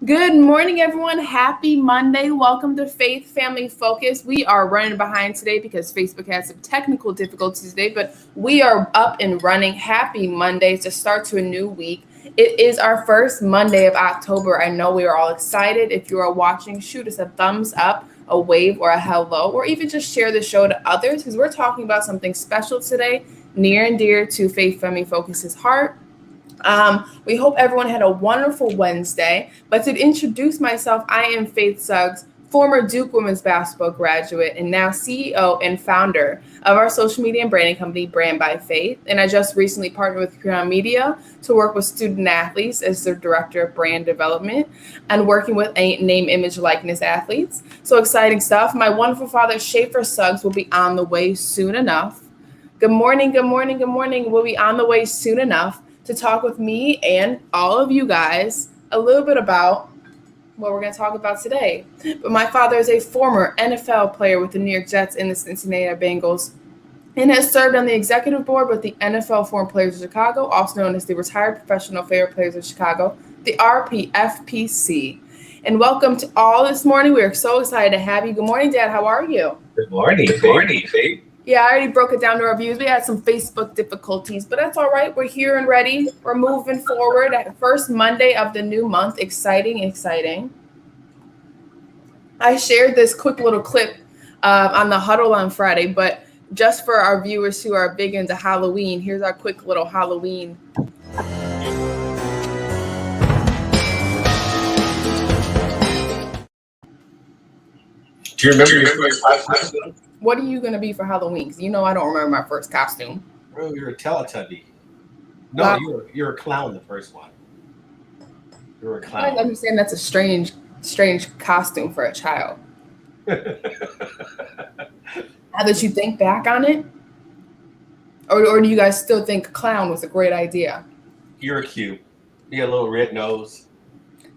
Good morning, everyone. Happy Monday. Welcome to Faith Family Focus. We are running behind today because Facebook had some technical difficulties today, but we are up and running. Happy Monday to start to a new week. It is our first Monday of October. I know we are all excited. If you are watching, shoot us a thumbs up, a wave, or a hello, or even just share the show to others because we're talking about something special today, near and dear to Faith Family Focus's heart. We hope everyone had a wonderful Wednesday. But to introduce myself, I am Faith Suggs, former Duke women's basketball graduate and now CEO and founder of our social media and branding company, Brand by Faith. And I just recently partnered with Crown Media to work with student athletes as their director of brand development and working with name, image, likeness athletes. So exciting stuff. My wonderful father, Schaefer Suggs, will be on the way soon enough. Good morning, good morning, good morning. We'll be on the way soon enough to talk with me and all of you guys a little bit about what we're going to talk about today. But my father is a former NFL player with the New York Jets and the Cincinnati Bengals and has served on the executive board with the NFL Foreign Players of Chicago, also known as the Retired Professional Favorite Players of Chicago, the RPFPC. And welcome to all this morning. We are so excited to have you. Good morning, Dad. How are you? Good morning. Good morning, Faith. Yeah, I already broke it down to our views. We had some Facebook difficulties, but that's all right. We're here and ready. We're moving forward. First Monday of the new month. Exciting, exciting. I shared this quick little clip on the huddle on Friday, but just for our viewers who are big into Halloween, here's our quick little Halloween. Do you remember your first costume? What are you going to be for Halloween? Because you know I don't remember my first costume. Oh, you're a Teletubby. No, Wow. you're a clown, the first one. You're a I clown. understand that's a strange costume for a child. Now that you think back on it, or do you guys still think clown was a great idea? You're cute. You got a little red nose.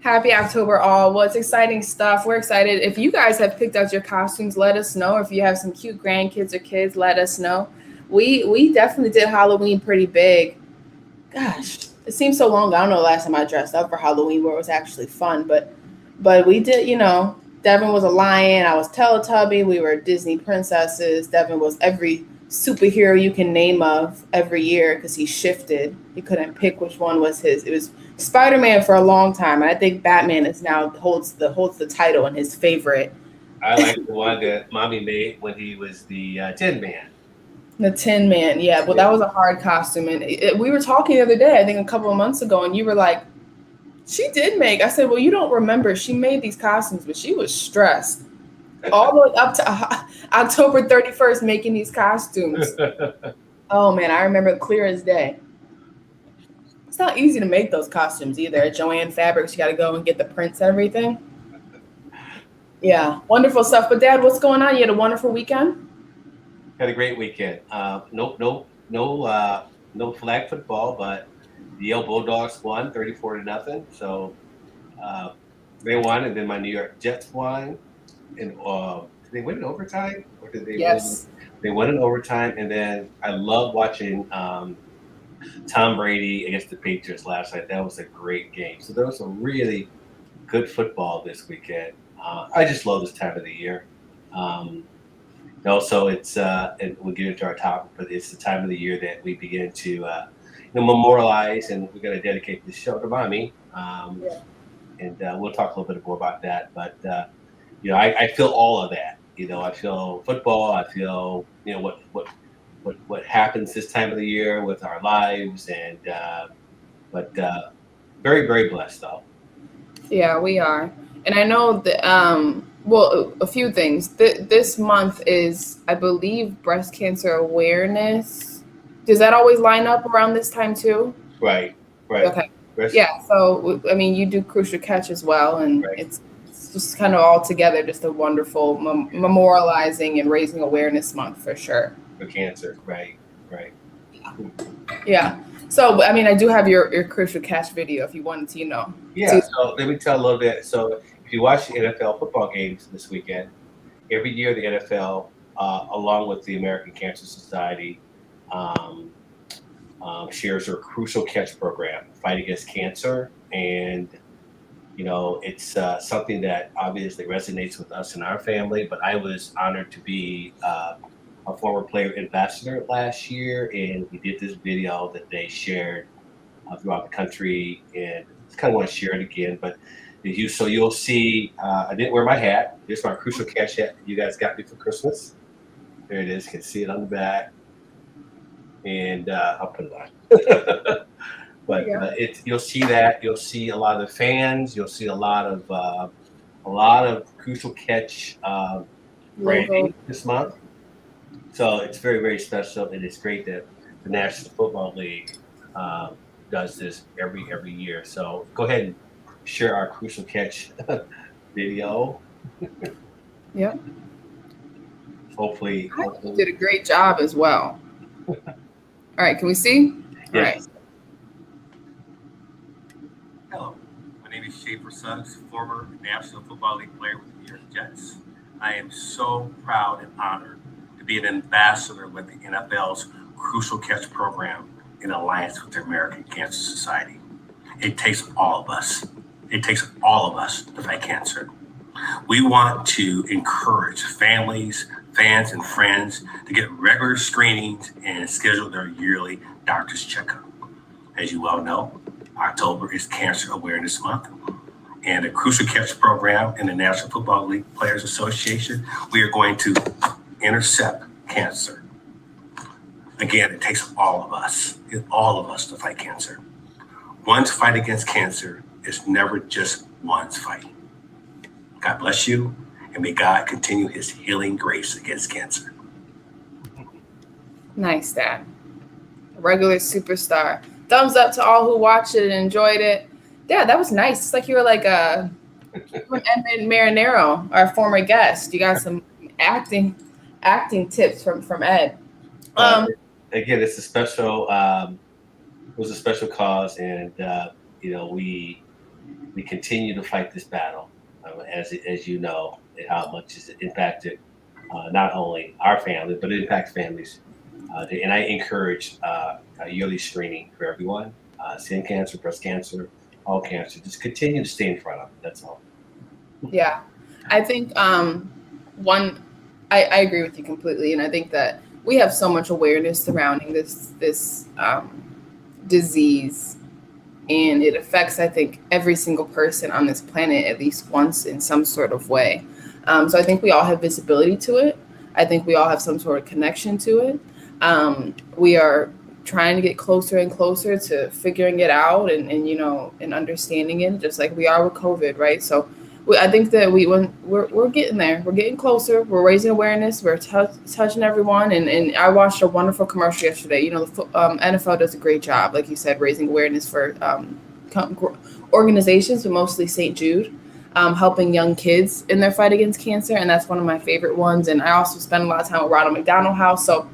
Happy October all. Well, it's exciting stuff. We're excited. If you guys have picked out your costumes, let us know. If you have some cute grandkids or kids, let us know. We definitely did Halloween pretty big. Gosh, it seems so long. I don't know the last time I dressed up for Halloween where it was actually fun, but we did, Devin was a lion. I was Teletubby. We were Disney princesses. Devin was every superhero you can name of every year because he shifted. He couldn't pick which one was his. It was Spider-Man for a long time, and I think Batman is now holds the title and his favorite. I like the one that Mommy made when he was the Tin Man. The Tin Man, yeah. Well, that was a hard costume, and we were talking the other day, I think a couple of months ago, and you were like, she did make. I said, well, you don't remember. She made these costumes, but she was stressed all the way up to October 31st making these costumes. Oh, man, I remember it clear as day. It's not easy to make those costumes either. At Joanne Fabrics, you got to go and get the prints and everything. Yeah, wonderful stuff. But, Dad, what's going on? You had a wonderful weekend? Had a great weekend. No flag football, but the Yale Bulldogs won 34-0. So they won, and then my New York Jets won. And did they win in overtime, or did they? Yes. Win? They won in overtime, and then I love watching Tom Brady against the Patriots last night. That was a great game. So there was some really good football this weekend. I just love this time of the year. Also, it's and we'll get into our topic, but it's the time of the year that we begin to memorialize, and we're going to dedicate this show to Mommy. And we'll talk a little bit more about that. But I feel all of that. I feel football. I feel what happens this time of the year with our lives, and but very, very blessed though. Yeah, we are, and I know that. Well, a few things. This month is, I believe, breast cancer awareness. Does that always line up around this time too? Right. Okay. Yeah. So, I mean, you do Crucial Catch as well, and it's just kind of all together, just a wonderful memorializing and raising awareness month for sure. For cancer, right. Yeah. So, I mean, I do have your Crucial Catch video if you wanted to, Yeah. So let me tell a little bit. So if you watch the NFL football games this weekend, every year the NFL, along with the American Cancer Society, shares their Crucial Catch program, fight against cancer, and it's something that obviously resonates with us and our family. But I was honored to be a former player ambassador last year, and we did this video that they shared throughout the country, and I kind of want to share it again. But you'll see, I didn't wear my hat. Here's my Crucial Catch hat you guys got me for Christmas. There it is. You can see it on the back, and I'll put it on. But you'll see that. You'll see a lot of the fans. You'll see a lot of Crucial Catch branding this month. So it's very, very special, and it's great that the National Football League does this every year. So go ahead and share our Crucial Catch video. Yep. Hopefully, you did a great job as well. All right, can we see? Yes. All right. Hello, my name is Suggs, former National Football League player with the New York Jets. I am so proud and honored to be an ambassador with the NFL's Crucial Catch program in alliance with the American Cancer Society. It takes all of us. It takes all of us to fight cancer. We want to encourage families, fans, and friends to get regular screenings and schedule their yearly doctor's checkup. As you well know, October is Cancer Awareness Month, and the Crucial Catch program in the National Football League Players Association, we are going to intercept cancer. Again, it takes all of us to fight cancer. One's fight against cancer is never just one's fight. God bless you, and may God continue his healing grace against cancer. Nice, Dad. Regular superstar. Thumbs up to all who watched it and enjoyed it. Yeah, that was nice. It's like you were like Edmund Marinero, our former guest. You got some acting tips from Ed. Again, it's a special. It was a special cause, and we continue to fight this battle, as you know, and how much it's impacted not only our family, but it impacts families. And I encourage a yearly screening for everyone: skin cancer, breast cancer, all cancer. Just continue to stay in front of it. That's all. Yeah, I think I agree with you completely, and I think that we have so much awareness surrounding this disease, and it affects, I think, every single person on this planet at least once in some sort of way. So I think we all have visibility to it. I think we all have some sort of connection to it. We are trying to get closer and closer to figuring it out and understanding it, just like we are with COVID, right? So I think that we're getting there. We're getting closer. We're raising awareness. We're touching everyone. And I watched a wonderful commercial yesterday. The NFL does a great job, like you said, raising awareness for organizations, but mostly St. Jude, helping young kids in their fight against cancer. And that's one of my favorite ones. And I also spend a lot of time at Ronald McDonald House. So,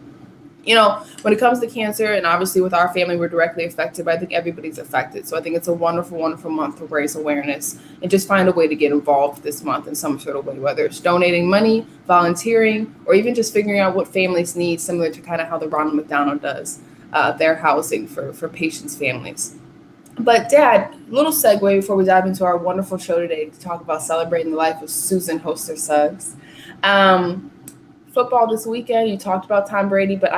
when it comes to cancer, and obviously with our family, we're directly affected, but I think everybody's affected. So I think it's a wonderful, wonderful month to raise awareness and just find a way to get involved this month in some sort of way, whether it's donating money, volunteering, or even just figuring out what families need, similar to kind of how the Ronald McDonald does their housing for patients' families. But Dad, little segue before we dive into our wonderful show today to talk about celebrating the life of Susan Hoster Suggs. Football this weekend, you talked about Tom Brady, but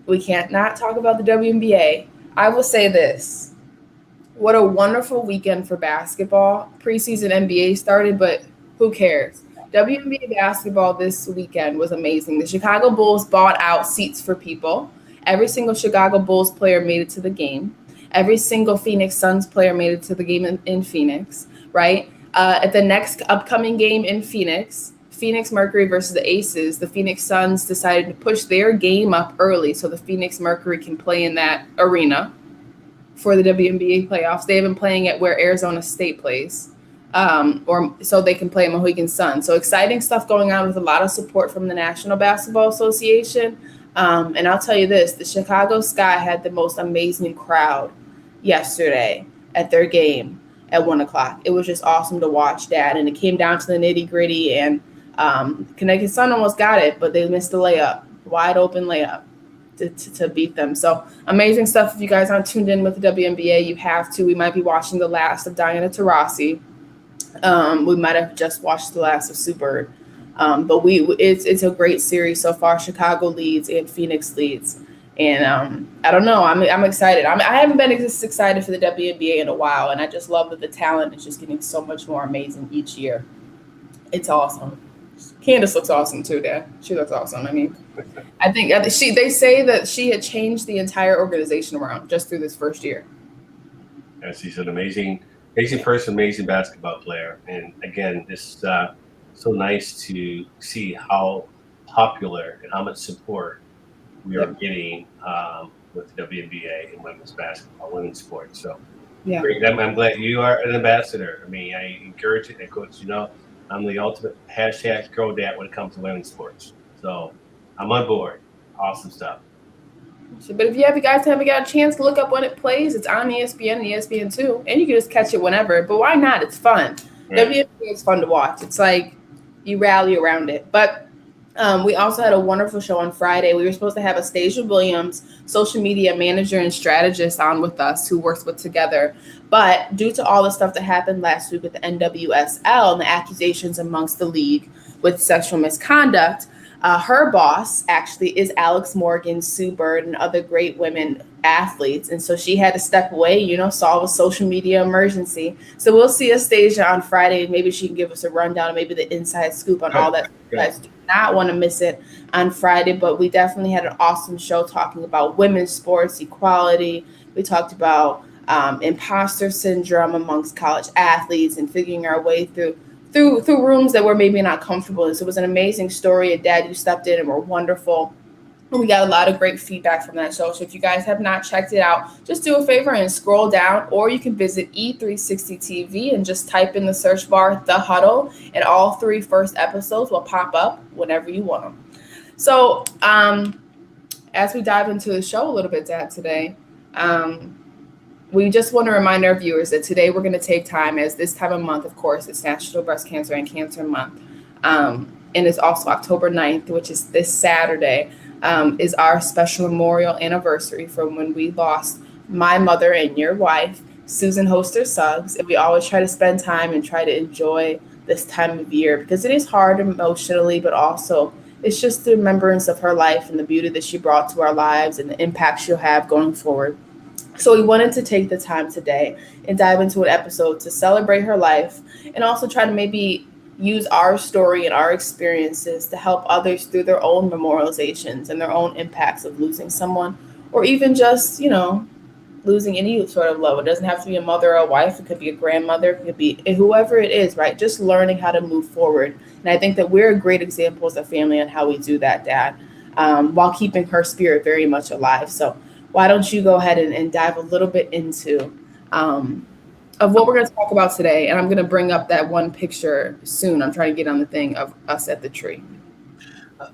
we can't not talk about the WNBA. I will say this. What a wonderful weekend for basketball. Preseason NBA started, but who cares? WNBA basketball this weekend was amazing. The Chicago Bulls bought out seats for people. Every single Chicago Bulls player made it to the game. Every single Phoenix Suns player made it to the game in Phoenix, right? At the next upcoming game in Phoenix Mercury versus the Aces, the Phoenix Suns decided to push their game up early so the Phoenix Mercury can play in that arena for the WNBA playoffs. They have been playing at where Arizona State plays, or so they can play at Mohegan Sun. So exciting stuff going on with a lot of support from the National Basketball Association. And I'll tell you this, the Chicago Sky had the most amazing crowd yesterday at their game at 1:00. It was just awesome to watch, Dad. And it came down to the nitty gritty, and Connecticut Sun almost got it, but they missed the layup, wide open layup to beat them. So amazing stuff. If you guys aren't tuned in with the WNBA, you have to. We might be watching the last of Diana Taurasi. We might have just watched the last of Sue Bird. But it's a great series so far. Chicago leads and Phoenix leads. And I don't know. I'm excited. I haven't been this excited for the WNBA in a while, and I just love that the talent is just getting so much more amazing each year. It's awesome. Candace looks awesome too, Dad. She looks awesome. I mean, I think they say that she had changed the entire organization around just through this first year. Yeah, she's an amazing person, amazing basketball player, and again, this so nice to see how popular and how much support we are getting with the WNBA and women's basketball, women's sports. So, yeah, great. I'm glad you are an ambassador. I mean, I encourage it, and coach. I'm the ultimate hashtag girl dad when it comes to women's sports. So, I'm on board. Awesome stuff. But if you guys haven't got a chance to look up when it plays, it's on ESPN and ESPN2, and you can just catch it whenever. But why not? It's fun. Right. WNBA is fun to watch. It's like you rally around it. But we also had a wonderful show on Friday. We were supposed to have Astasia Williams, social media manager and strategist, on with us, who works with Together. But due to all the stuff that happened last week with the NWSL and the accusations amongst the league with sexual misconduct, her boss actually is Alex Morgan, Sue Bird, and other great women athletes. And so she had to step away, solve a social media emergency. So we'll see Astasia on Friday. Maybe she can give us a rundown, maybe the inside scoop on all that. You guys do not want to miss it on Friday. But we definitely had an awesome show talking about women's sports, equality. We talked about imposter syndrome amongst college athletes and figuring our way through rooms that were maybe not comfortable in. So it was an amazing story. And Dad, you stepped in and were wonderful. And we got a lot of great feedback from that show. So if you guys have not checked it out, just do a favor and scroll down, or you can visit E360 TV and just type in the search bar, The Huddle, and all 3 first episodes will pop up whenever you want them. So as we dive into the show a little bit, Dad, today, we just want to remind our viewers that today we're going to take time, as this time of month, of course, it's National Breast Cancer and Cancer Month. And it's also October 9th, which is this Saturday, is our special memorial anniversary from when we lost my mother and your wife, Susan Hoster Suggs. And we always try to spend time and try to enjoy this time of year, because it is hard emotionally, but also it's just the remembrance of her life and the beauty that she brought to our lives and the impact she'll have going forward. So we wanted to take the time today and dive into an episode to celebrate her life, and also try to maybe use our story and our experiences to help others through their own memorializations and their own impacts of losing someone, or even just, losing any sort of love. It doesn't have to be a mother or a wife. It could be a grandmother. It could be whoever it is, right? Just learning how to move forward. And I think that we're a great example as a family on how we do that, Dad, while keeping her spirit very much alive. So why don't you go ahead and dive a little bit into of what we're going to talk about today. And I'm going to bring up that one picture soon. I'm trying to get on the thing of us at the tree.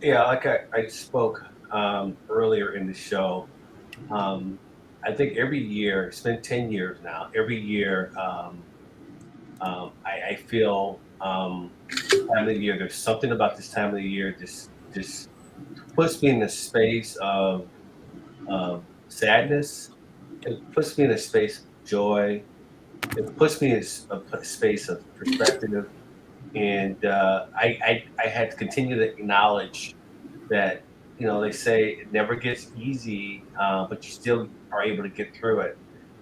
Yeah, like I spoke earlier in the show, I think every year, it's been 10 years now, every year I feel time of the year, there's something about this time of the year just puts me in a space of sadness. It puts me in a space of joy. It puts me in a space of perspective. And I had to continue to acknowledge that, they say it never gets easy, but you still are able to get through it.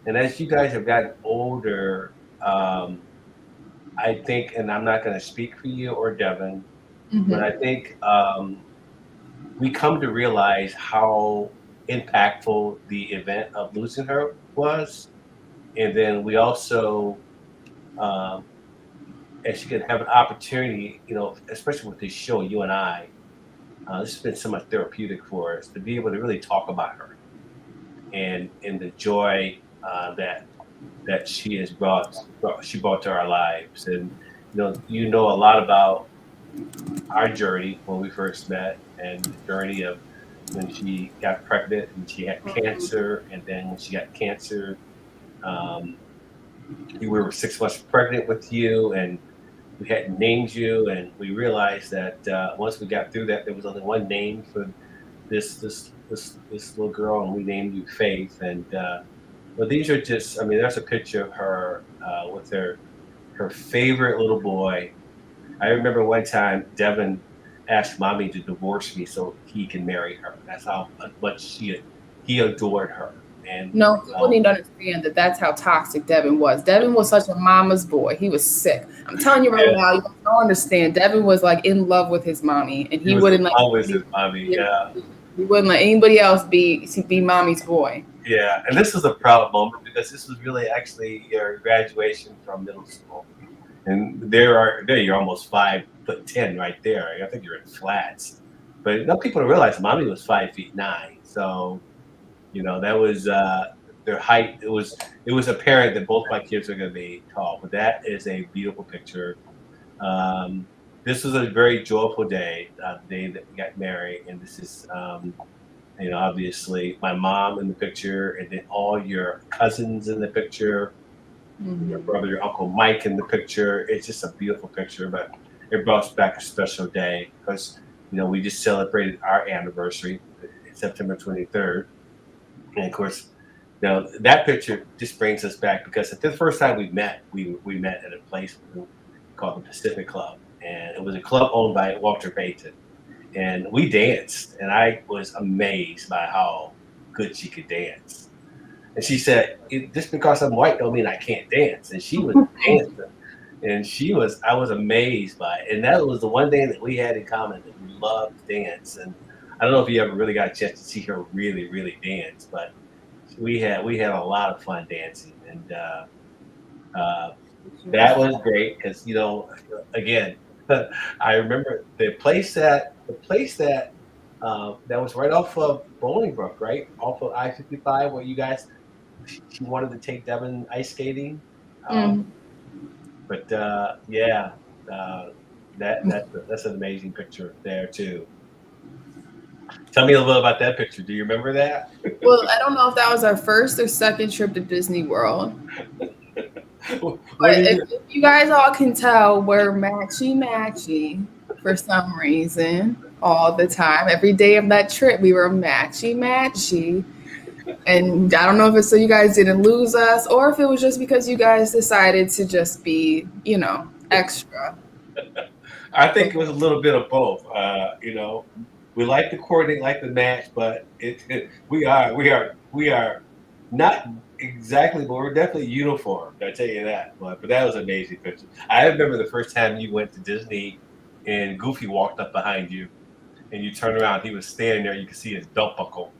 And as you guys have gotten older, I think, and I'm not going to speak for you or Devin, but I think we come to realize how impactful the event of losing her was. And then we also, as you can have an opportunity, especially with this show, you and I, this has been so much therapeutic for us to be able to really talk about her and the joy that she has brought to our lives. And you know a lot about our journey when we first met, and the journey of when she got pregnant and she had cancer, and then when she got cancer, we were 6 months pregnant with you, and we hadn't named you, and we realized that once we got through that, there was only one name for this this little girl, and we named you Faith. And but these are just, I mean, there's a picture of her with her favorite little boy. I remember one time Devin asked mommy to divorce me so he can marry her. That's how much he adored her. And No, people need to understand that that's how toxic Devin was. Devin was such a mama's boy. He was sick. I'm telling you right now, you don't understand. Devin was like in love with his mommy, and he wouldn't like always his mommy. Yeah. He wouldn't let anybody else be mommy's boy. Yeah, and this was a proud moment because this was really actually your graduation from middle school, and there you're almost 5'10" right there. I think you're in flats, but no people realize mommy was 5'9", so that was their height. It was apparent that both my kids are going to be tall, but that is a beautiful picture. This was a very joyful day, the day that we got married, and this is obviously my mom in the picture, and then all your cousins in the picture, your brother, your Uncle Mike in the picture. It's just a beautiful picture, but it brought us back a special day because we just celebrated our anniversary, September 23rd, and of course, that picture just brings us back because the first time we met at a place called the Pacific Club, and it was a club owned by Walter Payton. And we danced, and I was amazed by how good she could dance. And she said, "Just because I'm white don't mean I can't dance." And she was dancing, and I was amazed by it. And that was the one thing that we had in common, that we loved to dance. And I don't know if you ever really got a chance to see her really, really dance, but we had a lot of fun dancing, and that was great because again, I remember the place that was right off of Bolingbrook, right off of I-55, where you guys, she wanted to take Devin ice skating. But that's an amazing picture there too. Tell me a little about that picture. Do you remember that? Well, I don't know if that was our first or second trip to Disney World. But if you guys all can tell, we're matchy for some reason all the time. Every day of that trip, we were matchy. And I don't know if it's so you guys didn't lose us, or if it was just because you guys decided to just be, extra. I think it was a little bit of both. We like the coordinate, like the match, but we are not exactly, but we're definitely uniformed. I tell you that. But that was an amazing picture. I remember the first time you went to Disney, and Goofy walked up behind you, and you turned around. He was standing there. You could see his belt buckle,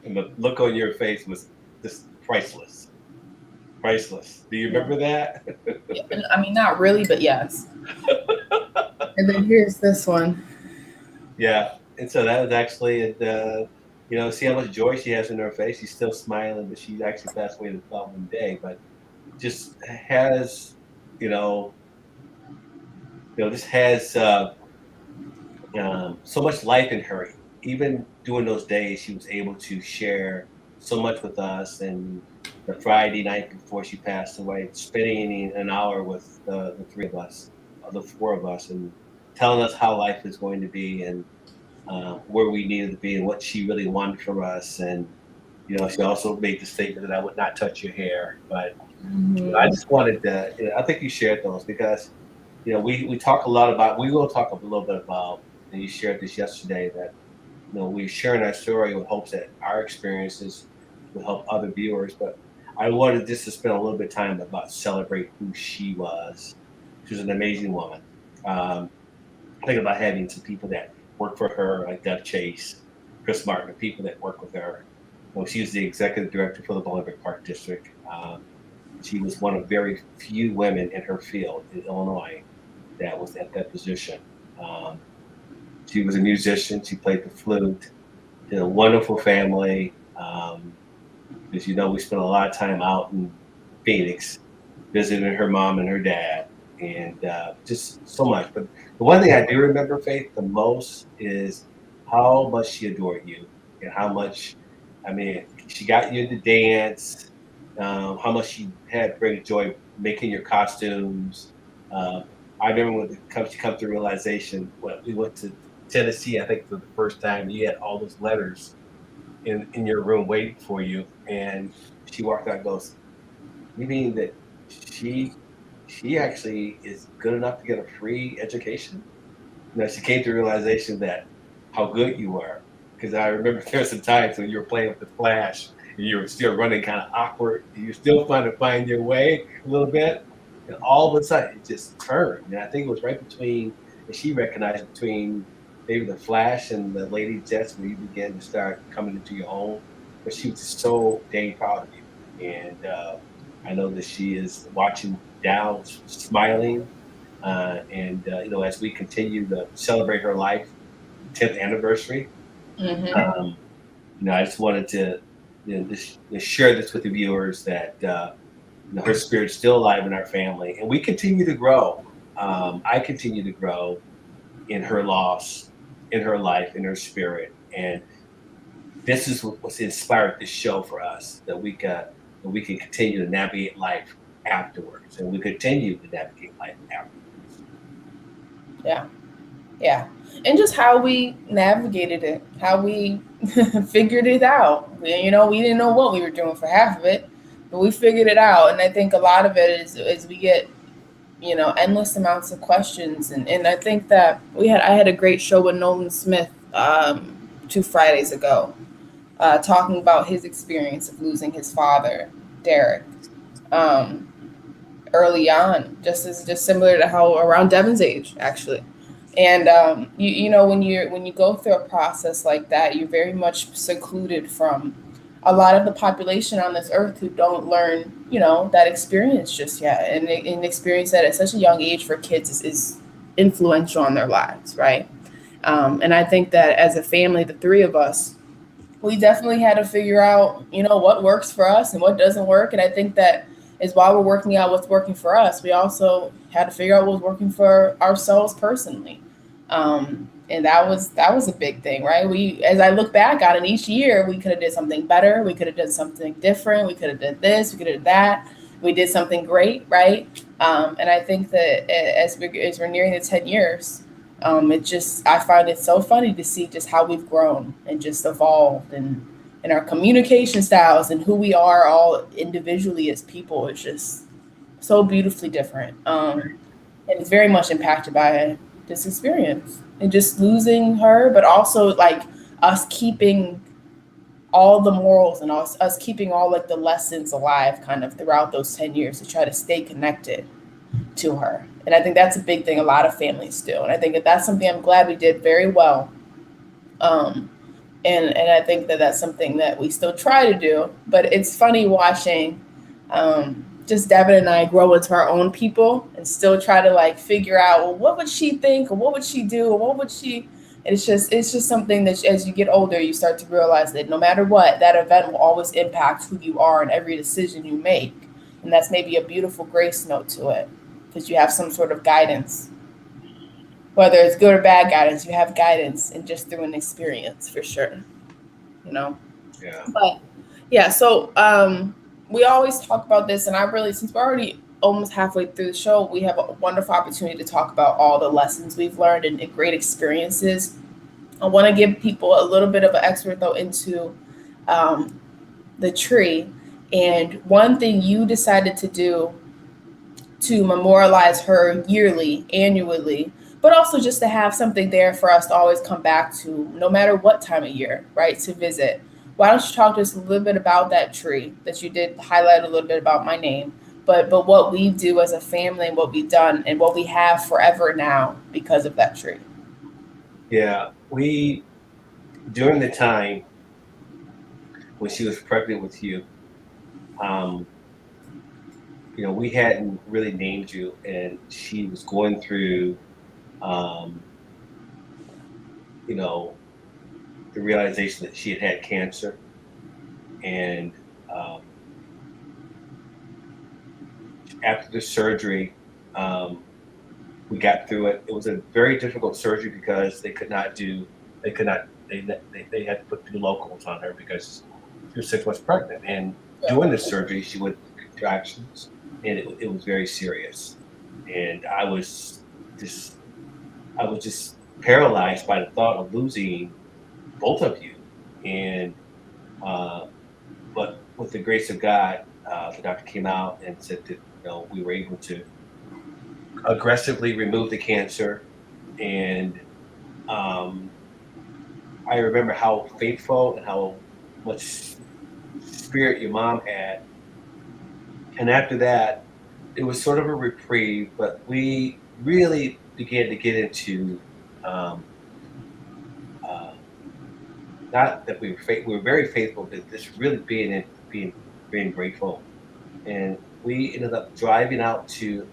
and the look on your face was just priceless. Priceless. Do you remember that? I mean, not really, but yes. And then here's this one. Yeah. And so that was actually, see how much joy she has in her face. She's still smiling, but she actually passed away the following day. But just has, just has so much life in her. Even during those days, she was able to share so much with us. And the Friday night before she passed away, spending an hour with the three of us, the four of us, and telling us how life is going to be, and where we needed to be, and what she really wanted from us. And she also made the statement that I would not touch your hair. But I just wanted to, I think you shared those because we talk a lot about, we will talk a little bit about, and you shared this yesterday, that we're sharing our story with hopes that our experiences will help other viewers. But I wanted just to spend a little bit of time about celebrate who she was. She was an amazing woman. Think about having some people that work for her, like Deb Chase, Chris Martin, the people that work with her. She was the executive director for the Bolingbrook Park District. She was one of very few women in her field in Illinois that was at that position. She was a musician. She played the flute. She had a wonderful family. As you know, we spent a lot of time out in Phoenix visiting her mom and her dad, and just so much. But the one thing I do remember, Faith, the most is how much she adored you, and how much, she got you to dance, how much she had great joy making your costumes. I remember when she come to realization when we went to Tennessee, I think for the first time, you had all those letters in your room waiting for you, and she walked out and goes, "You mean that she she actually is good enough to get a free education?" She came to the realization that how good you were. Because I remember there were some times when you were playing with the flash and you were still running kind of awkward. And you're still trying to find your way a little bit. And all of a sudden, it just turned. And I think it was right between, and she recognized between maybe the flash and the Lady Jets where you began to start coming into your own. But she was just so dang proud of you. And I know that she is watching down, smiling, as we continue to celebrate her life, 10th anniversary, Mm-hmm. I just wanted to just share this with the viewers that her spirit's still alive in our family, and we continue to grow. I continue to grow in her loss, in her life, in her spirit, and this is what's inspired this show for us, that we can continue to navigate life afterwards, and we continue to navigate life afterwards. Yeah. Yeah. And just how we navigated it, how we figured it out. We didn't know what we were doing for half of it, but we figured it out. And I think a lot of it is we get, endless amounts of questions. And I think that I had a great show with Nolan Smith 2 Fridays ago, talking about his experience of losing his father, Derek, early on, just similar to how around Devin's age, actually. And when you go through a process like that, you're very much secluded from a lot of the population on this earth who don't learn, that experience just yet. And an experience that at such a young age for kids is influential on their lives, right? And I think that as a family, the three of us, we definitely had to figure out, what works for us and what doesn't work. And I think that is while we're working out what's working for us, we also had to figure out what was working for ourselves personally. And that was a big thing, right? As I look back on it, each year we could have did something better. We could have done something different. We could have did this. We could have did that. We did something great, right? And I think that as we're nearing the 10 years, I find it so funny to see just how we've grown and just evolved and our communication styles and who we are all individually as people is just so beautifully different. And it's very much impacted by this experience and just losing her, but also like us keeping all the morals and us keeping all like the lessons alive kind of throughout those 10 years to try to stay connected to her. And I think that's a big thing a lot of families do. And I think that's something I'm glad we did very well. And I think that that's something that we still try to do. But it's funny watching just Devin and I grow into our own people and still try to like figure out, well, what would she think, or what would she do, or what would she? And it's just something that as you get older, you start to realize that no matter what, that event will always impact who you are and every decision you make. And that's maybe a beautiful grace note to it, because you have some sort of guidance. Whether it's good or bad guidance, you have guidance and just through an experience for sure, Yeah. But yeah, so we always talk about this, and since we're already almost halfway through the show, we have a wonderful opportunity to talk about all the lessons we've learned and great experiences. I want to give people a little bit of an expert though into the tree, and one thing you decided to do to memorialize her annually, but also just to have something there for us to always come back to no matter what time of year, right, to visit. Why don't you talk to us a little bit about that tree that you did highlight a little bit about my name, but what we do as a family and what we've done and what we have forever now because of that tree. Yeah, during the time when she was pregnant with you, we hadn't really named you, and she was going through, the realization that she had cancer, and after the surgery, we got through it. It was a very difficult surgery because they had to put 2 locals on her because she was 6 months pregnant. And during the surgery, she went through contractions, and it was very serious. And I was just paralyzed by the thought of losing both of you. And But with the grace of God, the doctor came out and said that we were able to aggressively remove the cancer. And um, I remember how faithful and how much spirit your mom had. And after that, it was sort of a reprieve, but we really began to get into um, uh, not that we were very faithful, but just really being grateful. And we ended up driving out to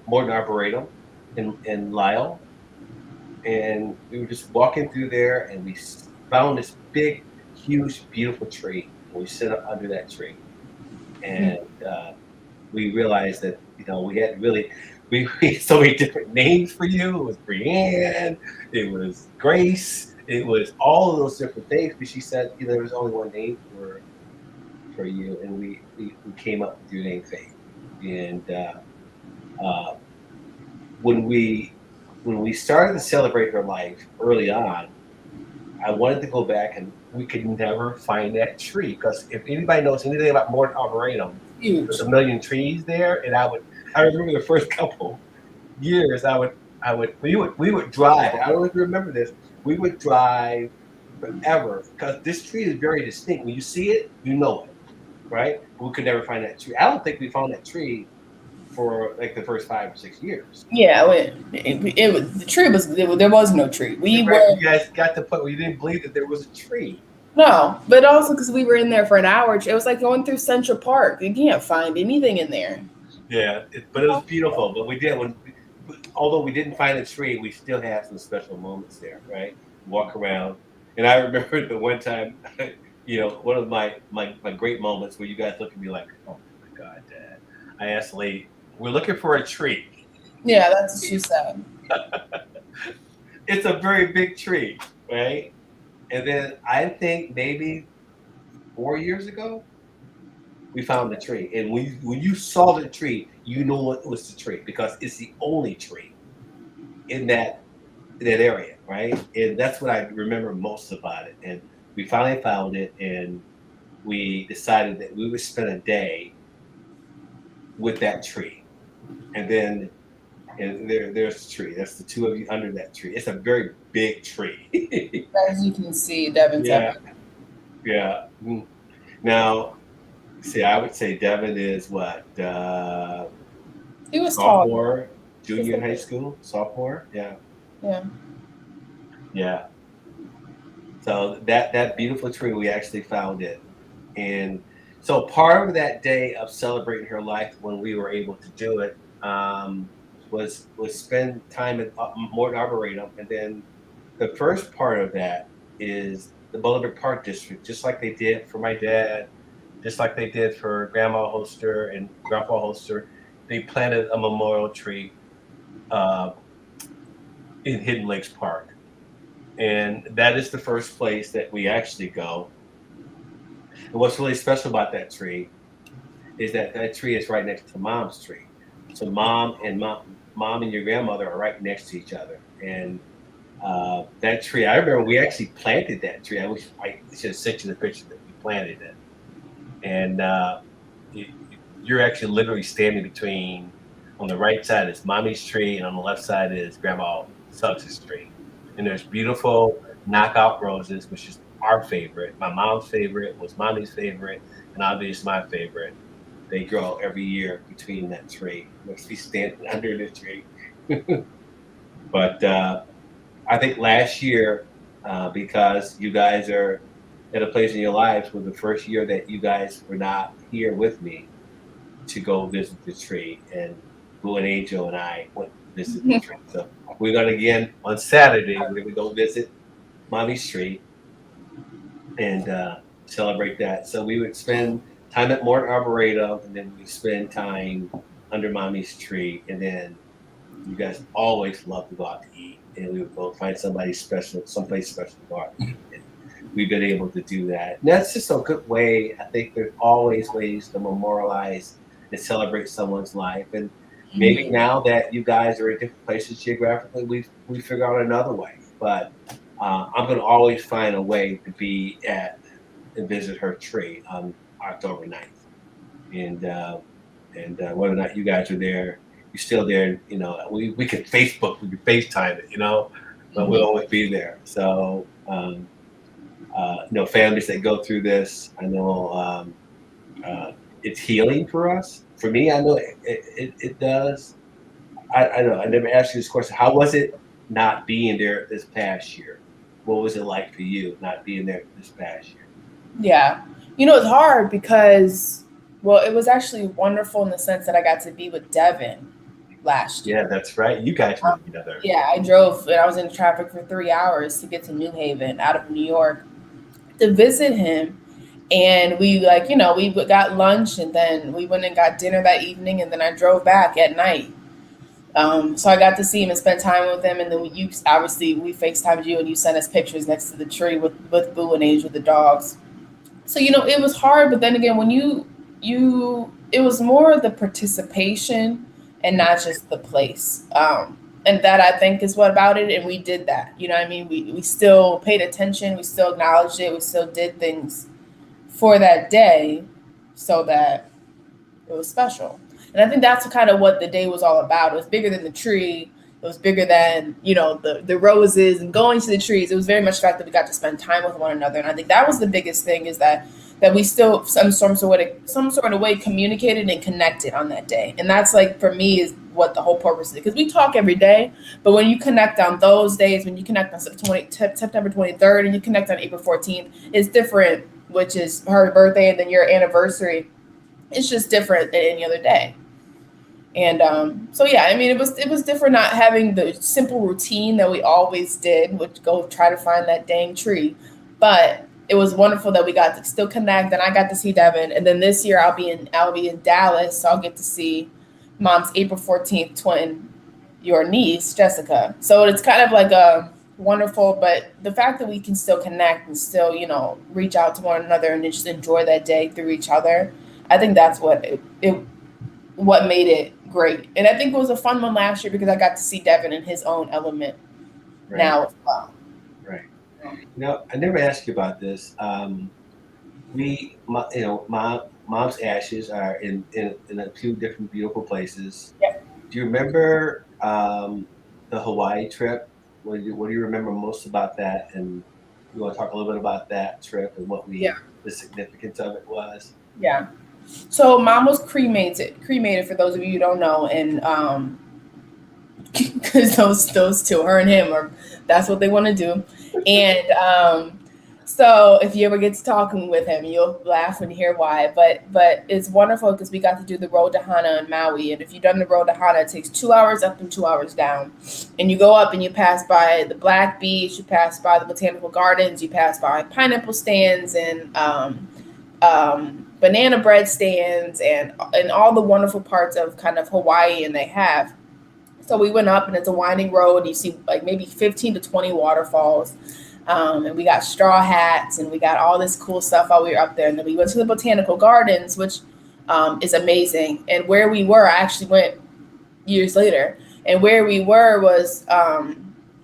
Morton Arboretum in Lyle, and we were just walking through there, and we found this big, huge, beautiful tree, and we sit up under that tree, and we realized that we had really we had so many different names for you. It was Brianne, it was Grace, it was all of those different things. But she said there was only one name for you, and we came up with your name, Faith. And uh, when we started to celebrate her life early on, I wanted to go back, and we could never find that tree, because if anybody knows anything about Morton Arboretum, Huge. there's a million trees there, and I remember the first couple years we would drive. I don't know if you remember this. We would drive forever because this tree is very distinct. When you see it, you know it, right? We could never find that tree. I don't think we found that tree for like the first 5 or 6 years. Yeah, it was the tree there was no tree. You guys got to the point where you didn't believe that there was a tree. No, but also because we were in there for an hour. It was like going through Central Park. You can't find anything in there. Yeah, but it was beautiful. But we did although we didn't find a tree, we still had some special moments there, right? Walk around, and I remember the one time, one of my great moments where you guys look at me like, "Oh my God, Dad!" I asked the lady, "We're looking for a tree." Yeah, that's what she said. It's a very big tree, right? And then I think maybe 4 years ago, we found the tree. And when you saw the tree, you know it was the tree because it's the only tree in that area, right? And that's what I remember most about it. And we finally found it, and we decided that we would spend a day with that tree. And then there's the tree. That's the two of you under that tree. It's a very big tree. As you can see, Devin's Yeah. Now, see, I would say Devin is what? He was sophomore, junior in high school, sophomore. Yeah. So that beautiful tree, we actually found it, and so part of that day of celebrating her life, when we were able to do it, was spend time at Morton Arboretum, and then the first part of that is the Boulevard Park District, just like they did for my dad, just like they did for Grandma Holster and Grandpa Holster. They planted a memorial tree in Hidden Lakes Park. And that is the first place that we actually go. And what's really special about that tree is that tree is right next to Mom's tree. So mom and your grandmother are right next to each other. And that tree, I remember we actually planted that tree. I wish I should have sent you the picture that we planted it. And you're actually literally standing between, on the right side is Mommy's tree, and on the left side is Grandma Suggs' tree. And there's beautiful knockout roses, which is our favorite. My mom's favorite was Mommy's favorite, and obviously my favorite. They grow every year between that tree. Let's be standing under the tree. But I think last year, because you guys are at a place in your lives, was the first year that you guys were not here with me to go visit the tree. And Boo and Angel and I went to visit the tree. So we're going to again on Saturday, we're going to go visit Mommy's tree and celebrate that. So we would spend time at Morton Arboretum, and then we spend time under Mommy's tree. And then you guys always love to go out to eat, and we would go find someplace special to go out to eat. And we've been able to do that. And that's just a good way. I think there's always ways to memorialize and celebrate someone's life. And maybe now that you guys are in different places geographically, we figure out another way. But I'm going to always find a way to be at and visit her tree on October 9th. And whether or not you guys are there, you're still there. You know, we can Facebook, we can FaceTime it. You know, but we'll always be there. So you know, families that go through this, I know it's healing for us. For me, I know it does. I know. I never asked you this question. How was it not being there this past year? What was it like for you not being there this past year? Yeah. You know, it's hard because, well, it was actually wonderful in the sense that I got to be with Devin last year. Yeah, that's right. You guys were together. Yeah, I drove and I was in traffic for 3 hours to get to New Haven out of New York to visit him. And we we got lunch and then we went and got dinner that evening and then I drove back at night. So I got to see him and spend time with him. And then we FaceTimed you and you sent us pictures next to the tree with Boo and Angel, the dogs. So, you know, it was hard. But then again, when it was more the participation and not just the place. And that I think is what about it. And we did that. You know what I mean? We still paid attention. We still acknowledged it. We still did things for that day so that it was special. And I think that's kind of what the day was all about. It was bigger than the tree. It was bigger than, you know, the roses and going to the trees. It was very much the fact that we got to spend time with one another. And I think that was the biggest thing is that we still some sort of way communicated and connected on that day. And that's like, for me, is what the whole purpose is. Because we talk every day, but when you connect on those days, when you connect on September 23rd and you connect on April 14th, it's different, which is her birthday and then your anniversary. It's just different than any other day. And so, yeah, I mean, it was different not having the simple routine that we always did, which go try to find that dang tree. But it was wonderful that we got to still connect, and I got to see Devin. And then this year I'll be in Dallas, so I'll get to see Mom's April 14th twin, your niece, Jessica. So it's kind of like a wonderful, but the fact that we can still connect and still, you know, reach out to one another and just enjoy that day through each other, I think that's what what made it great. And I think it was a fun one last year because I got to see Devin in his own element now as well. Right. You know, I never asked you about this. Mom's ashes are in a few different beautiful places. Yeah. Do you remember the Hawaii trip? What do you remember most about that? And you want to talk a little bit about that trip and what the significance of it was? Yeah. So Mom was cremated for those of you who don't know, and because those two, her and him, that's what they want to do. And so if you ever get to talking with him, you'll laugh and hear why. But it's wonderful because we got to do the road to Hana in Maui. And if you've done the road to Hana, it takes 2 hours up and 2 hours down. And you go up and you pass by the Black Beach, you pass by the botanical gardens, you pass by pineapple stands and banana bread stands and all the wonderful parts of kind of Hawaii and they have. So we went up and it's a winding road. And you see like maybe 15 to 20 waterfalls. And we got straw hats and we got all this cool stuff while we were up there. And then we went to the botanical gardens, which is amazing. And where we were, I actually went years later. And where we were was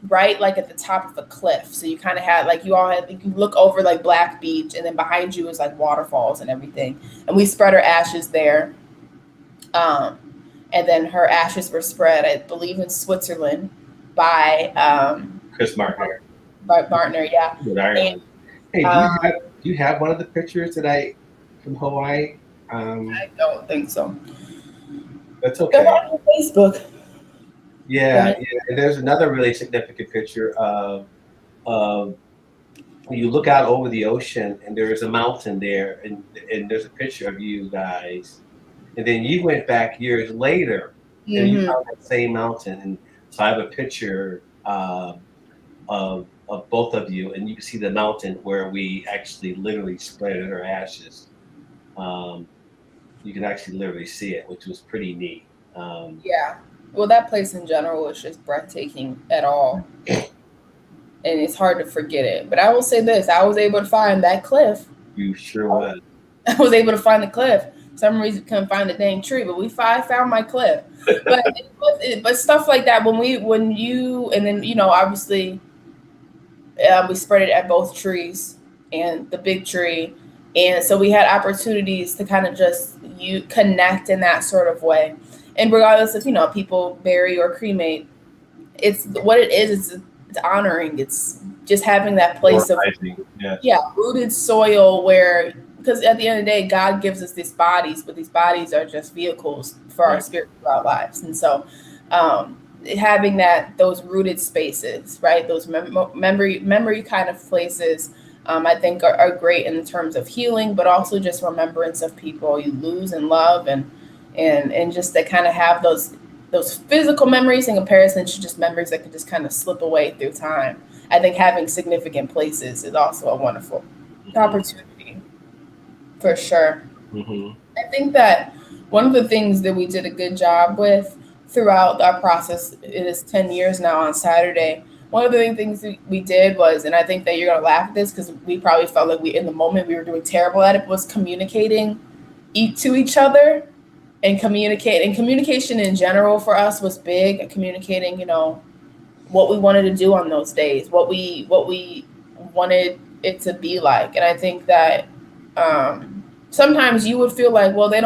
right like at the top of a cliff. So you kind of had like you can look over like Black Beach and then behind you is like waterfalls and everything. And we spread her ashes there. And then her ashes were spread, I believe, in Switzerland by Chris Martner. By Martner, yeah. And, hey, do you have one of the pictures from Hawaii? I don't think so. That's okay. They're on Facebook. Yeah. And there's another really significant picture of when you look out over the ocean and there's a mountain there and there's a picture of you guys. And then you went back years later and you found that same mountain. And so I have a picture of both of you, and you can see the mountain where we actually literally spread her ashes. You can actually literally see it, which was pretty neat. Yeah. Well, that place in general was just breathtaking at all. And it's hard to forget it. But I will say this, I was able to find that cliff. You sure was. I was able to find the cliff. For some reason, couldn't find the dang tree, but I found my cliff. But stuff like that, obviously, we spread it at both trees, and the big tree And so we had opportunities to kind of just connect in that sort of way. And regardless if, people bury or cremate, it's what it is. It's honoring. It's just having that place of rooted soil where, because at the end of the day, God gives us these bodies, but these bodies are just vehicles for our spirit, for our lives. And so having those rooted spaces, right? Those memory kind of places, I think are great in terms of healing, but also just remembrance of people you lose and love, and just to kind of have those physical memories in comparison to just memories that can just kind of slip away through time. I think having significant places is also a wonderful opportunity, for sure. Mm-hmm. I think that one of the things that we did a good job with throughout our process, it is 10 years now on Saturday. One of the things we did was, and I think that you're going to laugh at this because we probably felt like in the moment we were doing terrible at it, was communicating to each other. And communication in general for us was big. Communicating, what we wanted to do on those days, what we wanted it to be like. And I think that sometimes you would feel like, well, they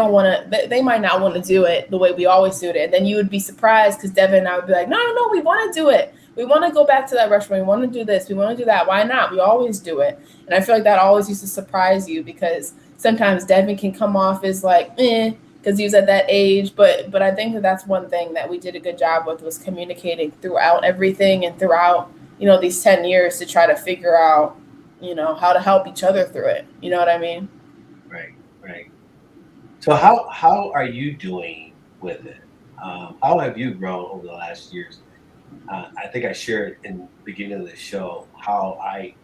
might not want to do it the way we always do it. And then you would be surprised because Devin and I would be like, no, we want to do it. We want to go back to that restaurant. We want to do this. We want to do that. Why not? We always do it. And I feel like that always used to surprise you because sometimes Devin can come off as like, because he was at that age. But I think that's one thing that we did a good job with, was communicating throughout everything and throughout, these 10 years to try to figure out, how to help each other through it. You know what I mean? Right. So how are you doing with it? How have you grown over the last years? I think I shared in the beginning of the show how I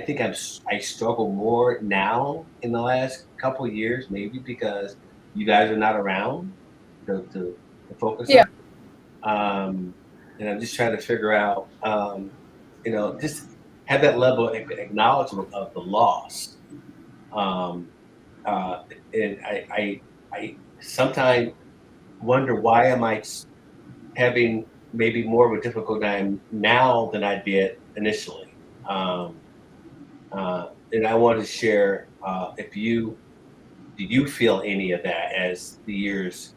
think I struggle more now in the last couple of years, maybe because you guys are not around to focus on. And I'm just trying to figure out, just have that level of acknowledgement of the loss. And I sometimes wonder, why am I having maybe more of a difficult time now than I did initially? And I want to share, do you feel any of that as the years?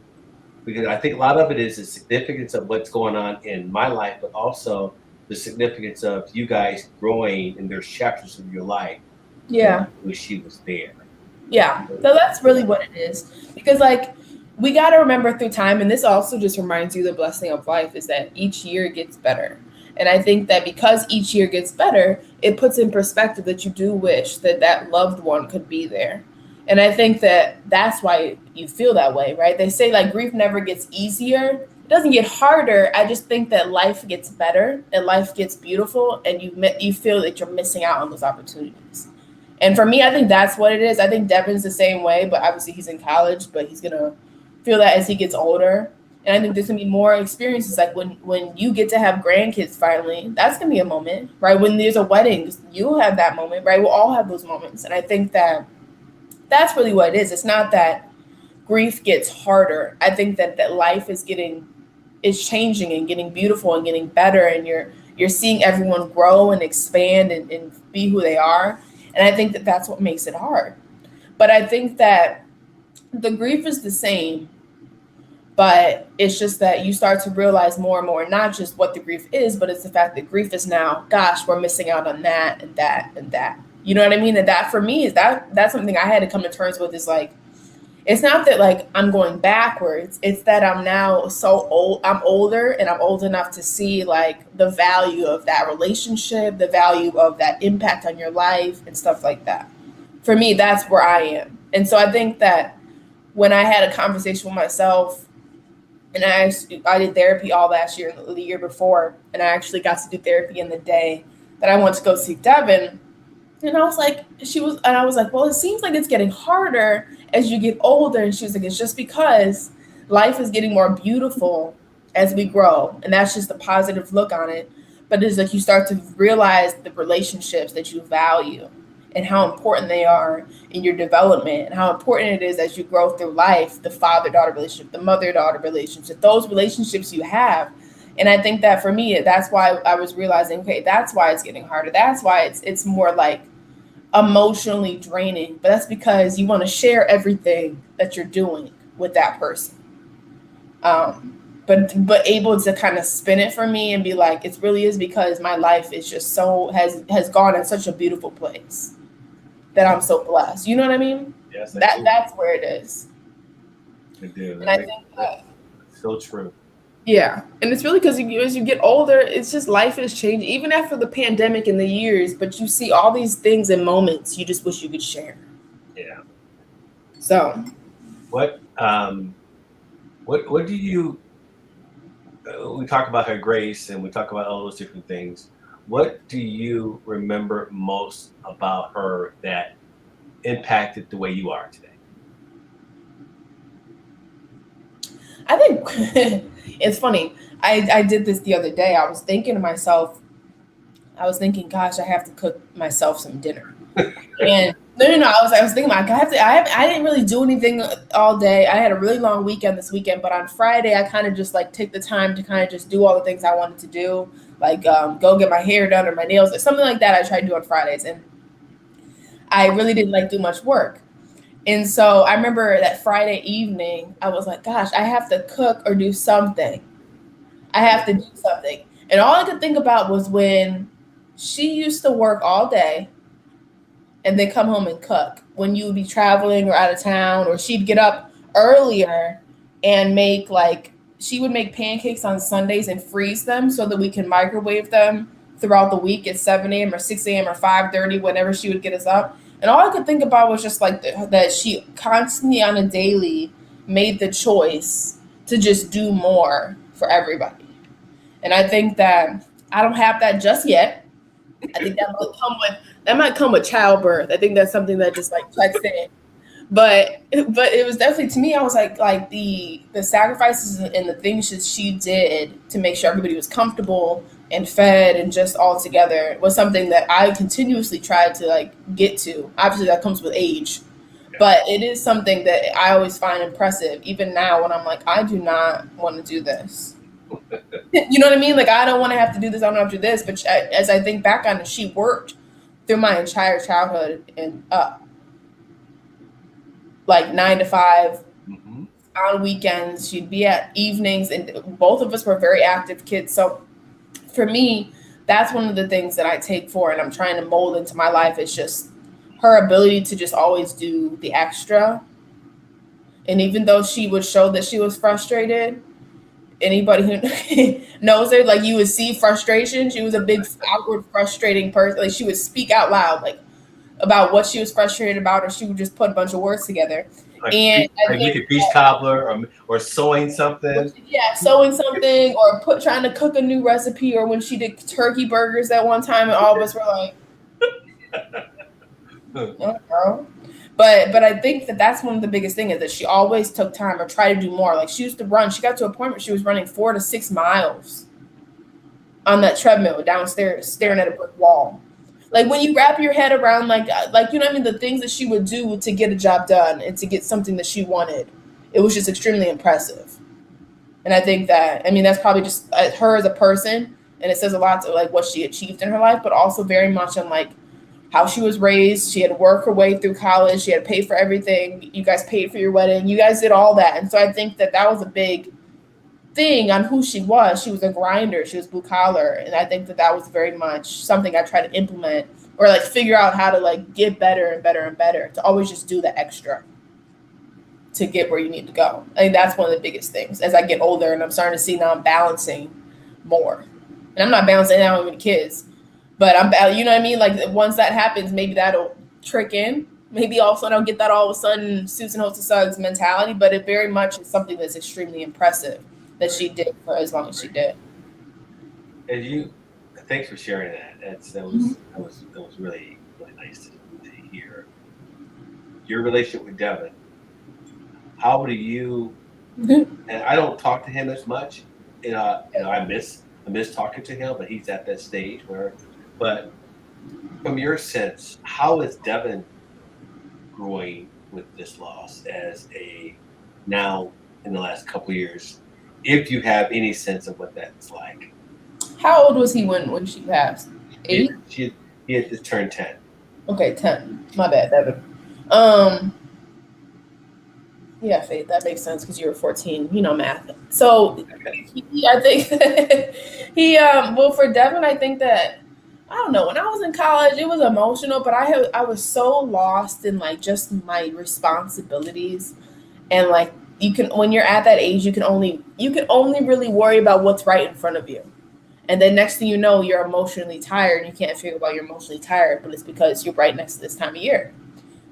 Because I think a lot of it is the significance of what's going on in my life, but also the significance of you guys growing, and there's chapters of your life. Yeah. Wish she was there. Yeah. So that's really what it is. Because we got to remember through time, and this also just reminds you the blessing of life is that each year gets better. And I think that because each year gets better, it puts in perspective that you do wish that loved one could be there. And I think that that's why you feel that way, right? They say grief never gets easier. It doesn't get harder. I just think that life gets better and life gets beautiful, and you feel that you're missing out on those opportunities. And for me, I think that's what it is. I think Devin's the same way, but obviously he's in college, but he's going to feel that as he gets older. And I think there's going to be more experiences when you get to have grandkids finally, that's going to be a moment, right? When there's a wedding, you'll have that moment, right? We'll all have those moments. And I think that that's really what it is. It's not that grief gets harder. I think that life is changing and getting beautiful and getting better. And you're seeing everyone grow and expand and be who they are. And I think that that's what makes it hard. But I think that the grief is the same, but it's just that you start to realize more and more, not just what the grief is, but it's the fact that grief is now, gosh, we're missing out on that and that and that. You know what I mean? And that for me is that's something I had to come to terms with, is it's not that I'm going backwards. It's that I'm now so old. I'm older, and I'm old enough to see the value of that relationship, the value of that impact on your life and stuff like that. For me, that's where I am. And so I think that when I had a conversation with myself, and I did therapy all last year and the year before, and I actually got to do therapy in the day that I went to go see Devin. And I was like, well, it seems like it's getting harder as you get older. And she was like, it's just because life is getting more beautiful as we grow. And that's just a positive look on it. But it's you start to realize the relationships that you value and how important they are in your development, and how important it is as you grow through life, the father-daughter relationship, the mother-daughter relationship, those relationships you have. And I think that for me, that's why I was realizing, okay, that's why it's getting harder. That's why it's more emotionally draining, but that's because you want to share everything that you're doing with that person. But able to kind of spin it for me and be like, it really is because my life is just so has gone in such a beautiful place that I'm so blessed. You know what I mean? Yes, I do. That's where it is. I do. And I think that, so true. yeah, and it's really because as you get older, it's just life is changing. Even after the pandemic and the years, but you see all these things and moments you just wish you could share. Yeah. So, what do you? We talk about her grace and we talk about all those different things. What do you remember most about her that impacted the way you are today? I think it's funny. I did this the other day. I was thinking to myself, gosh, I have to cook myself some dinner. And no. I was thinking, I didn't really do anything all day. I had a really long weekend this weekend, but on Friday, I kind of just like take the time to kind of just do all the things I wanted to do, like go get my hair done or my nails or something like that. I try to do on Fridays, and I really didn't like do much work. And so I remember that Friday evening, I was like, gosh, I have to cook or do something. I have to do something. And all I could think about was when she used to work all day and then come home and cook when you would be traveling or out of town, or she'd get up earlier and she would make pancakes on Sundays and freeze them so that we can microwave them throughout the week at 7 a.m. or 6 a.m. or 5:30, whenever she would get us up. And all I could think about was just like that she constantly on a daily made the choice to just do more for everybody. And I think that I don't have that just yet. I think that might come with childbirth. I think that's something that just like checks in. But it was definitely, to me, I was like the sacrifices and the things that she did to make sure everybody was comfortable and fed and just all together was something that I continuously tried to like get to. Obviously that comes with age, but it is something that I always find impressive, even now when I'm like, I do not want to do this. You know what I mean? Like, I don't want to have to do this. I don't have to do this. But as I think back on it, she worked through my entire childhood and up, like 9 to 5. Mm-hmm. On weekends. She'd be at evenings, and both of us were very active kids. So for me, that's one of the things that I take for and I'm trying to mold into my life is just her ability to just always do the extra. And even though she would show that she was frustrated, anybody who knows her, like, you would see frustration. She was a big outward frustrating person. Like, she would speak out loud, like, about what she was frustrated about, or she would just put a bunch of words together. Like, and like a beach cobbler or sewing something. Yeah, sewing something, or trying to cook a new recipe, or when she did turkey burgers that one time, and all of us were like, oh. But I think that's one of the biggest things is that she always took time or tried to do more. Like, she used to run. She got to a point where she was running 4 to 6 miles on that treadmill downstairs, staring at a brick wall. Like, when you wrap your head around, like you know what I mean, the things that she would do to get a job done and to get something that she wanted, it was just extremely impressive. And I think that, I mean, that's probably just her as a person, and it says a lot to like what she achieved in her life, but also very much on like how she was raised. She had to work her way through college. She had to pay for everything. You guys paid for your wedding. You guys did all that. And so I think that was a big thing on who she was. She was a grinder. She was blue collar. And I think that was very much something I try to implement or like figure out how to like get better and better and better, to always just do the extra to get where you need to go. I think that's one of the biggest things as I get older, and I'm starting to see now I'm balancing more. And I'm not balancing now with kids, but you know what I mean? Like, once that happens, maybe that'll trick in. Maybe all of a sudden I'll get that all of a sudden Susan Holtz Suggs mentality, but it very much is something that's extremely impressive that she did for as long as she did. And thanks for sharing that. That was really, really nice to hear. Your relationship with Devin, how do you, and I don't talk to him as much, I miss talking to him, but he's at that stage but from your sense, how is Devin growing with this loss as now in the last couple of years, if you have any sense of what that's like? How old was he when she passed? 8? He had just turned 10. Okay, 10. My bad, Devin. Yeah, Faith, that makes sense because you were 14. You know math. So I think well, for Devin, I think that I don't know. When I was in college, it was emotional, but I was so lost in like just my responsibilities and like you can when you're at that age, you can only really worry about what's right in front of you. And then next thing you know, you're emotionally tired and you can't figure out why you're emotionally tired, but it's because you're right next to this time of year.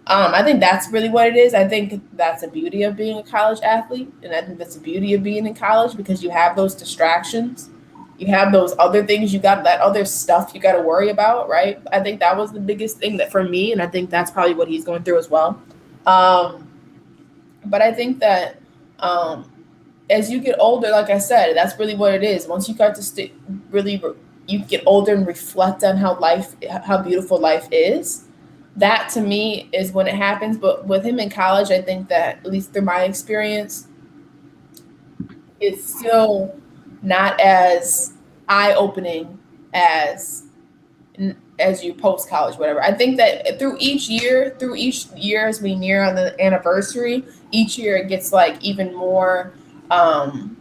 I think that's really what it is. I think that's the beauty of being a college athlete, and I think that's the beauty of being in college because you have those distractions, you have those other things, you got that other stuff you got to worry about, right? I think that was the biggest thing that for me, and I think that's probably what he's going through as well. Um, but I think that um, as you get older, like I said, that's really what it is. Once you start to really, you get older and reflect on how beautiful life is. That to me is when it happens. But with him in college, I think that at least through my experience, it's still not as eye opening as as you post college, whatever. I think that through each year as we near on the anniversary, each year it gets like even more um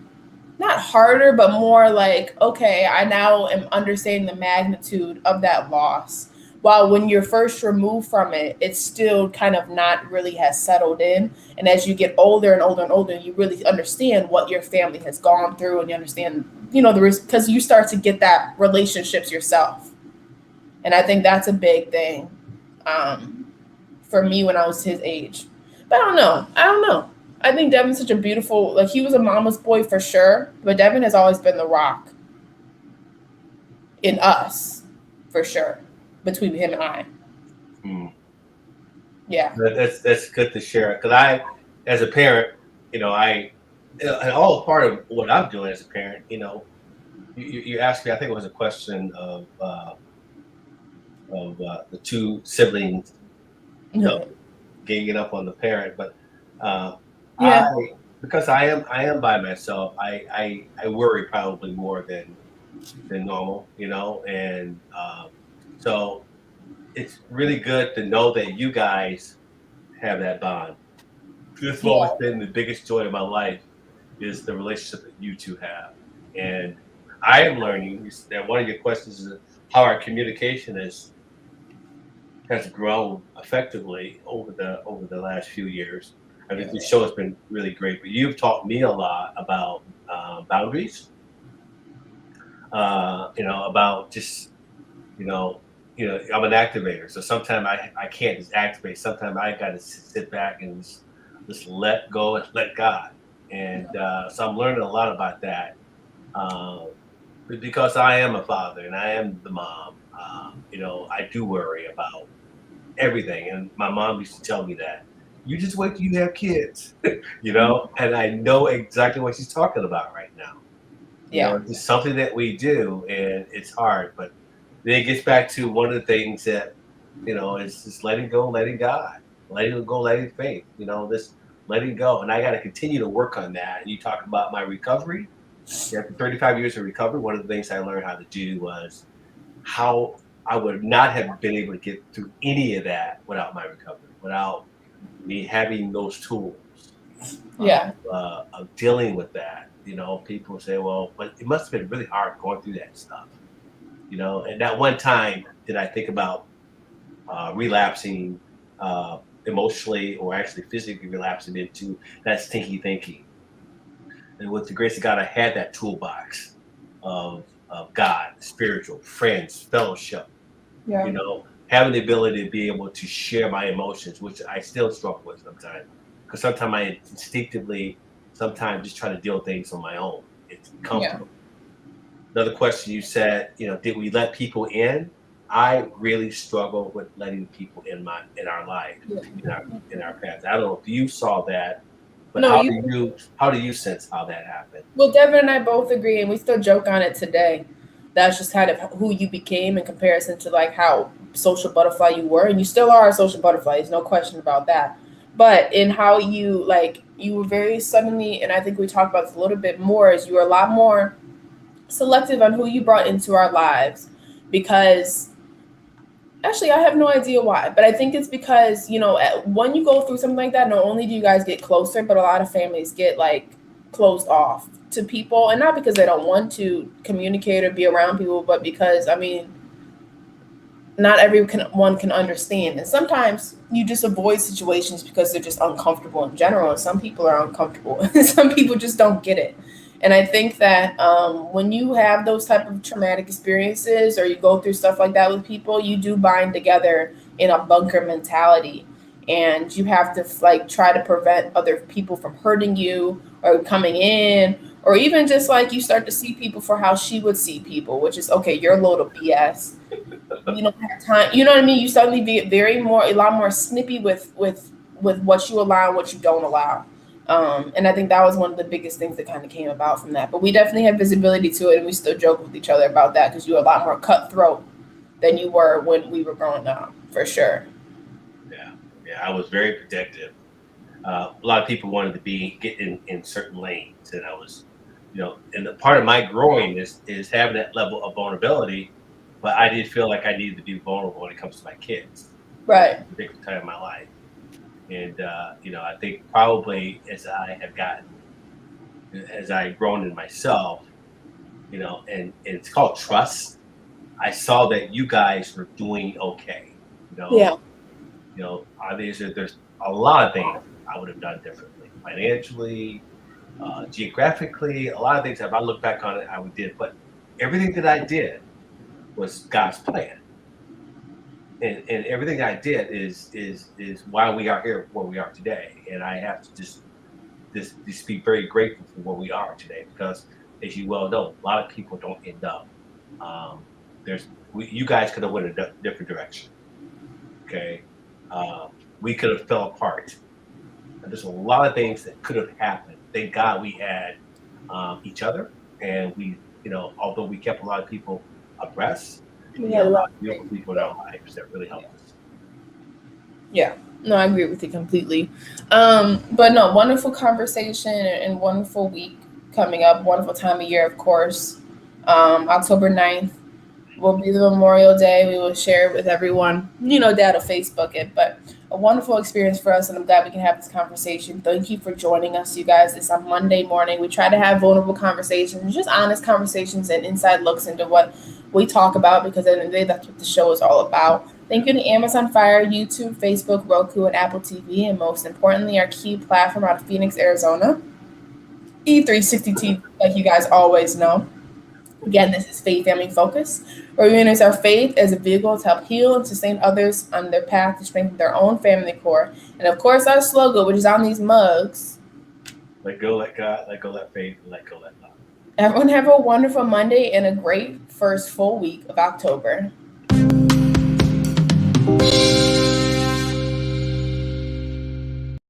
not harder, but more like, okay, I now am understanding the magnitude of that loss. While when you're first removed from it, it's still kind of not really has settled in. And as you get older and older and older, you really understand what your family has gone through, and you understand, because you start to get that relationships yourself. And I think that's a big thing for me when I was his age. But I don't know. I think Devin's such a beautiful, like he was a mama's boy for sure, but Devin has always been the rock in us for sure between him and I. Hmm. Yeah. That's good to share because as a parent, and all part of what I'm doing as a parent, you asked me. I think it was a question of the two siblings, ganging up on the parent, but I Yeah. because I am by myself. I worry probably more than normal, and so it's really good to know that you guys have that bond. This has always Yeah. been the biggest joy of my life is the relationship that you two have. And I am learning that one of your questions is how our communication has grown effectively over the last few years. I think this show has been really great, but you've taught me a lot about boundaries, about just you know, I'm an activator, so sometimes I can't just activate. Sometimes I got to sit back and just let go and let God. And so I'm learning a lot about that because I am a father and I am the mom. I do worry about everything, and my mom used to tell me that you just wait till you have kids, and I know exactly what she's talking about right now. Yeah. It's just something that we do, and it's hard. But then it gets back to one of the things that, is just letting go, letting God, letting go, letting faith, this letting go. And I got to continue to work on that. And you talk about my recovery. After 35 years of recovery, one of the things I learned how to do was how I would not have been able to get through any of that without my recovery, without me having those tools Yeah. of dealing with that. People say, well, but it must have been really hard going through that stuff. And that one time did I think about relapsing emotionally or actually physically relapsing into that stinky thinking. And with the grace of God, I had that toolbox of God, spiritual, friends, fellowship, Yeah. having the ability to be able to share my emotions, which I still struggle with sometimes. Because sometimes I instinctively, sometimes just try to deal with things on my own. It's Yeah. comfortable. Another question you said, did we let people in? I really struggle with letting people in our life, Yeah. in our path. I don't know if you saw that, but No, how do you sense how that happened? well, Devin and I both agree, and we still joke on it today. That's just kind of who you became in comparison to like how social butterfly you were, and you still are a social butterfly. There's no question about that. But in how you were very suddenly, and I think we talked about this a little bit more, is you were a lot more selective on who you brought into our lives because Actually, I have no idea why, but I think it's because, when you go through something like that, not only do you guys get closer, but a lot of families get like closed off to people, and not because they don't want to communicate or be around people, but because, not everyone can understand. And sometimes you just avoid situations because they're just uncomfortable in general. And some people are uncomfortable. And some people just don't get it. And I think that when you have those type of traumatic experiences or you go through stuff like that with people, you do bind together in a bunker mentality. And you have to like try to prevent other people from hurting you or coming in, or even just like you start to see people for how she would see people, which is, okay, you're a load of BS. You don't have time. You know what I mean? You suddenly get a lot more snippy with what you allow and what you don't allow. And I think that was one of the biggest things that kind of came about from that. But we definitely have visibility to it, and we still joke with each other about that because you were a lot more cutthroat than you were when we were growing up, for sure. Yeah, I was very protective. A lot of people wanted to get in certain lanes, and I was, and the part of my growing is having that level of vulnerability. But I did feel like I needed to be vulnerable when it comes to my kids. Right. At a particular time in my life. And, I think probably as I've grown in myself, and it's called trust. I saw that you guys were doing okay. Yeah. Obviously there's a lot of things I would have done differently, financially, geographically, a lot of things. If I look back on it, I did, but everything that I did was God's plan, and everything I did is why we are here, where we are today. And I have to just be very grateful for where we are today, because as you well know, a lot of people don't end up. You guys could have went a different direction. Okay, we could have fell apart. And there's a lot of things that could have happened. Thank God we had each other, and we, although we kept a lot of people abreast, we had a lot of beautiful people in our lives that really helped us. Yeah, no, I agree with you completely. But no, wonderful conversation and wonderful week coming up. Wonderful time of year, of course. October 9th will be the Memorial Day. We will share it with everyone. Dad will Facebook it, but a wonderful experience for us, and I'm glad we can have this conversation. Thank you for joining us, you guys. It's on Monday morning. We try to have vulnerable conversations, just honest conversations and inside looks into what we talk about, because at the end of the day, that's what the show is all about. Thank you to Amazon Fire, YouTube, Facebook, Roku, and Apple TV, and most importantly, our key platform out of Phoenix, Arizona, E360 TV, like you guys always know. Again, this is Faith Family Focus, where we use our faith as a vehicle to help heal and sustain others on their path to strengthen their own family core. And of course, our slogan, which is on these mugs: let go, let God, let go, let faith, and let go, let love. Everyone have a wonderful Monday and a great first full week of October.